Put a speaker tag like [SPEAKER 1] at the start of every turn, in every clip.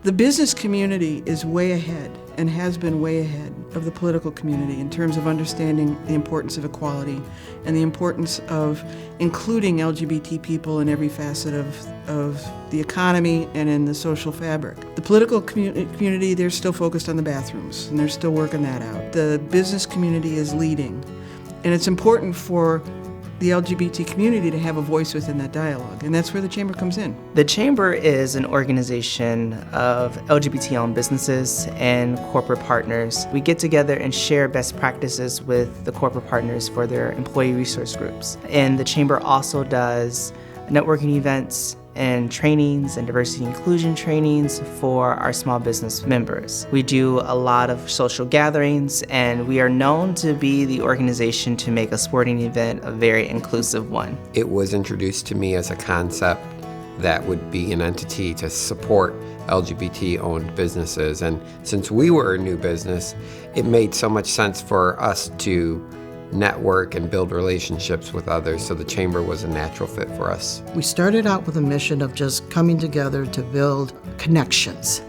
[SPEAKER 1] The business community is way ahead and has been way ahead of the political community in terms of understanding the importance of equality and the importance of including LGBT people in every facet of the economy and in the social fabric. The political community, they're still focused on the bathrooms and they're still working that out. The business community is leading, and it's important for the LGBT community to have a voice within that dialogue, and that's where the Chamber comes in.
[SPEAKER 2] The Chamber is an organization of LGBT-owned businesses and corporate partners. We get together and share best practices with the corporate partners for their employee resource groups. And the Chamber also does networking events and trainings and diversity inclusion trainings for our small business members. We do a lot of social gatherings, and we are known to be the organization to make a sporting event a very inclusive one.
[SPEAKER 3] It was introduced to me as a concept that would be an entity to support LGBT-owned businesses, and since we were a new business, it made so much sense for us to network and build relationships with others, so the Chamber was a natural fit for us.
[SPEAKER 4] We started out with a mission of just coming together to build connections,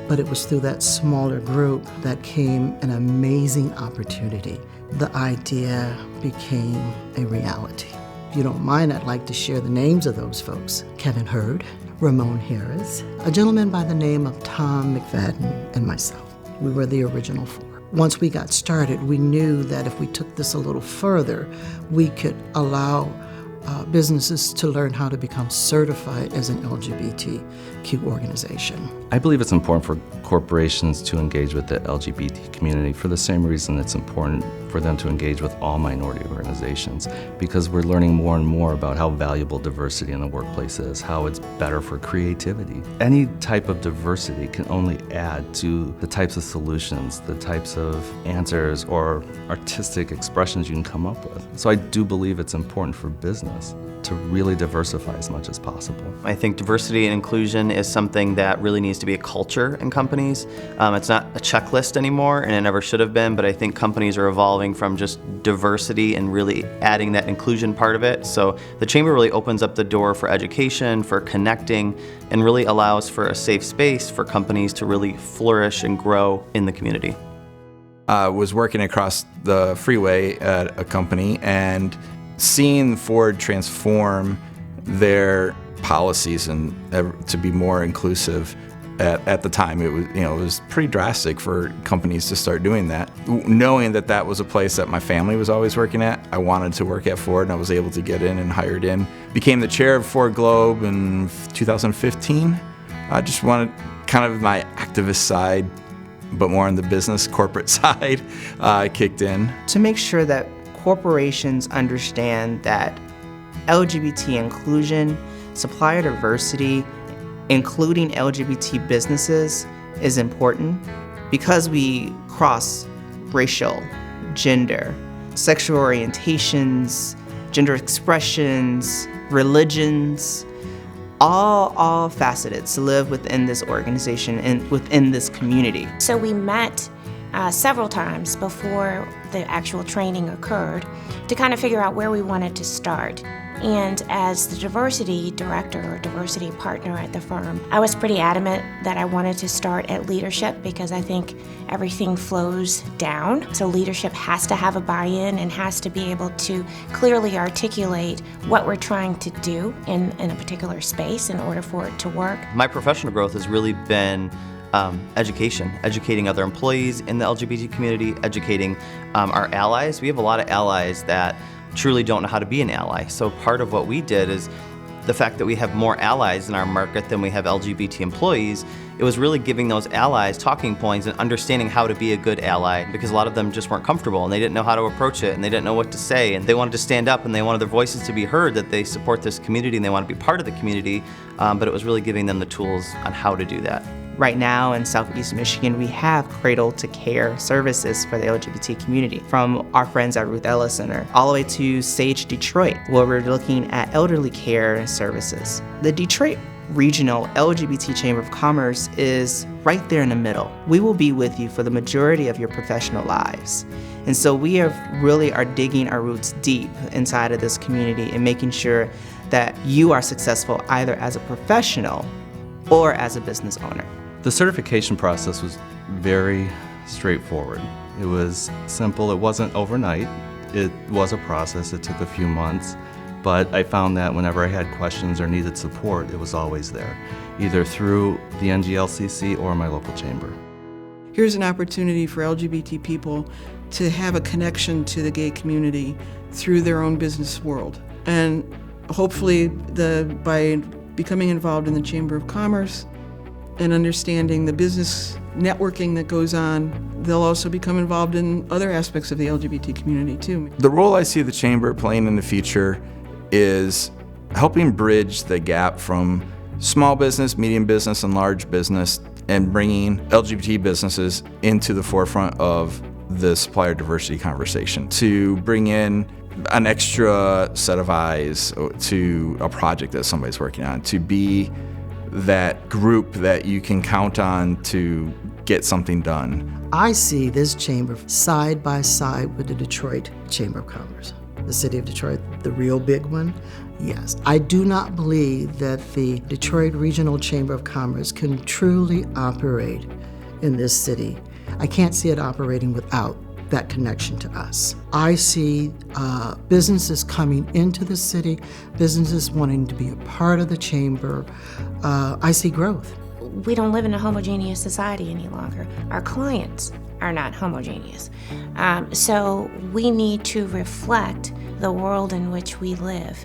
[SPEAKER 4] but it was through that smaller group that came an amazing opportunity. The idea became a reality. If you don't mind, I'd like to share the names of those folks. Kevin Hurd, Ramon Harris, a gentleman by the name of Tom McFadden, and myself. We were the original four. Once we got started, we knew that if we took this a little further, we could allow businesses to learn how to become certified as an LGBTQ organization.
[SPEAKER 5] I believe it's important for corporations to engage with the LGBT community for the same reason it's important for them to engage with all minority organizations, because we're learning more and more about how valuable diversity in the workplace is, how it's better for creativity. Any type of diversity can only add to the types of solutions, the types of answers or artistic expressions you can come up with. So I do believe it's important for business to really diversify as much as possible.
[SPEAKER 6] I think diversity and inclusion is something that really needs to be a culture in companies. It's not a checklist anymore, and it never should have been, but I think companies are evolving from just diversity and really adding that inclusion part of it. So the Chamber really opens up the door for education, for connecting, and really allows for a safe space for companies to really flourish and grow in the community.
[SPEAKER 7] I was working across the freeway at a company and seeing Ford transform their policies and to be more inclusive at the time, it was pretty drastic for companies to start doing that. Knowing that that was a place that my family was always working at, I wanted to work at Ford, and I was able to get in and hired in. Became the chair of Ford Globe in 2015. I just wanted kind of my activist side, but more on the business corporate side, kicked in.
[SPEAKER 2] To make sure that corporations understand that LGBT inclusion, supplier diversity, including LGBT businesses is important, because we cross racial, gender, sexual orientations, gender expressions, religions, all faceted to live within this organization and within this community.
[SPEAKER 8] So we met several times before the actual training occurred to kind of figure out where we wanted to start. And as the diversity director or diversity partner at the firm, I was pretty adamant that I wanted to start at leadership, because I think everything flows down. So leadership has to have a buy-in and has to be able to clearly articulate what we're trying to do in a particular space in order for it to work.
[SPEAKER 6] My professional growth has really been educating other employees in the LGBT community, educating our allies. We have a lot of allies that truly don't know how to be an ally. So part of what we did is the fact that we have more allies in our market than we have LGBT employees. It was really giving those allies talking points and understanding how to be a good ally, because a lot of them just weren't comfortable and they didn't know how to approach it and they didn't know what to say, and they wanted to stand up and they wanted their voices to be heard, that they support this community and they want to be part of the community, but it was really giving them the tools on how to do that.
[SPEAKER 2] Right now in Southeast Michigan, we have Cradle to Care services for the LGBT community, from our friends at Ruth Ellis Center all the way to Sage Detroit, where we're looking at elderly care services. The Detroit Regional LGBT Chamber of Commerce is right there in the middle. We will be with you for the majority of your professional lives. And so we really are digging our roots deep inside of this community and making sure that you are successful either as a professional or as a business owner.
[SPEAKER 5] The certification process was very straightforward. It was simple. It wasn't overnight. It was a process. It took a few months. But I found that whenever I had questions or needed support, it was always there, either through the NGLCC or my local chamber.
[SPEAKER 1] Here's an opportunity for LGBT people to have a connection to the gay community through their own business world. And hopefully by becoming involved in the Chamber of Commerce and understanding the business networking that goes on, they'll also become involved in other aspects of the LGBT community too.
[SPEAKER 7] The role I see the Chamber playing in the future is helping bridge the gap from small business, medium business, and large business, and bringing LGBT businesses into the forefront of the supplier diversity conversation, to bring in an extra set of eyes to a project that somebody's working on, to be that group that you can count on to get something done.
[SPEAKER 4] I see this chamber side by side with the Detroit Chamber of Commerce. The city of Detroit, the real big one. Yes, I do not believe that the Detroit Regional Chamber of Commerce can truly operate in this city. I can't see it operating without that connection to us. I see businesses coming into the city, businesses wanting to be a part of the chamber. I see growth.
[SPEAKER 8] We don't live in a homogeneous society any longer. Our clients are not homogeneous. So we need to reflect the world in which we live.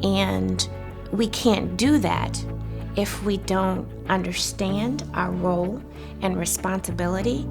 [SPEAKER 8] And we can't do that if we don't understand our role and responsibility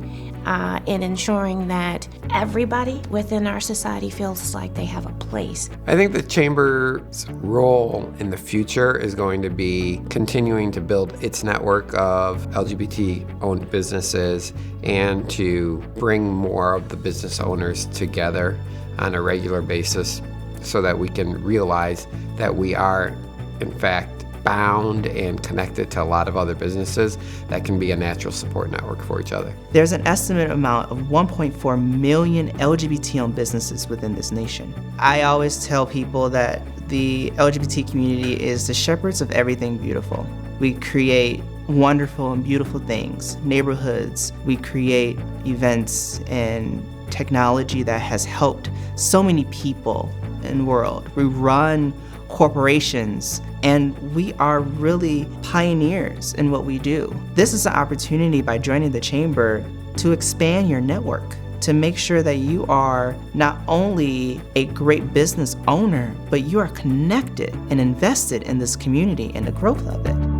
[SPEAKER 8] in ensuring that everybody within our society feels like they have a place.
[SPEAKER 3] I think the Chamber's role in the future is going to be continuing to build its network of LGBT-owned businesses and to bring more of the business owners together on a regular basis so that we can realize that we are, in fact, bound and connected to a lot of other businesses that can be a natural support network for each other.
[SPEAKER 2] There's an estimated amount of 1.4 million LGBT-owned businesses within this nation. I always tell people that the LGBT community is the shepherds of everything beautiful. We create wonderful and beautiful things, neighborhoods. We create events and technology that has helped so many people in the world. We run corporations, and we are really pioneers in what we do. This is an opportunity by joining the Chamber to expand your network, to make sure that you are not only a great business owner, but you are connected and invested in this community and the growth of it.